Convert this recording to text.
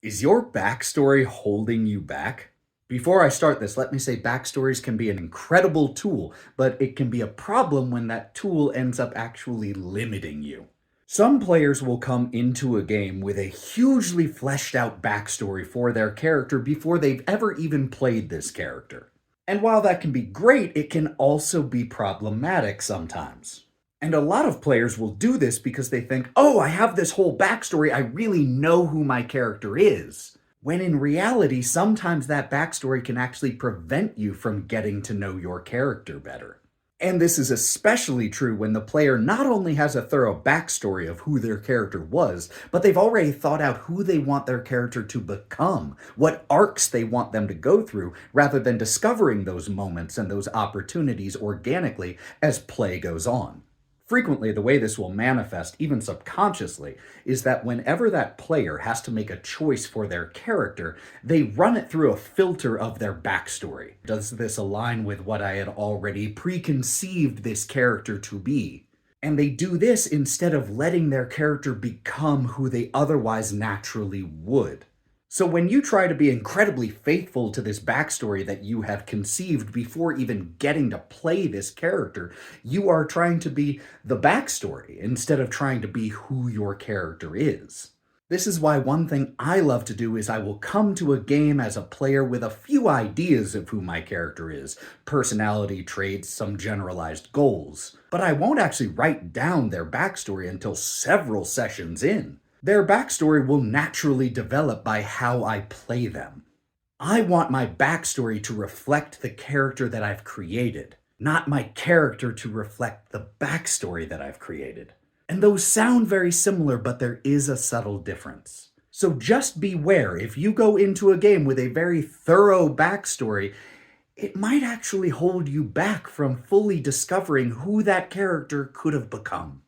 Is your backstory holding you back? Before I start this, let me say backstories can be an incredible tool, but it can be a problem when that tool ends up actually limiting you. Some players will come into a game with a hugely fleshed out backstory for their character before they've ever even played this character. And while that can be great, it can also be problematic sometimes. And a lot of players will do this because they think, oh, I have this whole backstory, I really know who my character is. When in reality, sometimes that backstory can actually prevent you from getting to know your character better. And this is especially true when the player not only has a thorough backstory of who their character was, but they've already thought out who they want their character to become, what arcs they want them to go through, rather than discovering those moments and those opportunities organically as play goes on. Frequently, the way this will manifest, even subconsciously, is that whenever that player has to make a choice for their character, they run it through a filter of their backstory. Does this align with what I had already preconceived this character to be? And they do this instead of letting their character become who they otherwise naturally would. So when you try to be incredibly faithful to this backstory that you have conceived before even getting to play this character, you are trying to be the backstory instead of trying to be who your character is. This is why one thing I love to do is I will come to a game as a player with a few ideas of who my character is, personality traits, some generalized goals, but I won't actually write down their backstory until several sessions in. Their backstory will naturally develop by how I play them. I want my backstory to reflect the character that I've created, not my character to reflect the backstory that I've created. And those sound very similar, but there is a subtle difference. So just beware, if you go into a game with a very thorough backstory, it might actually hold you back from fully discovering who that character could have become.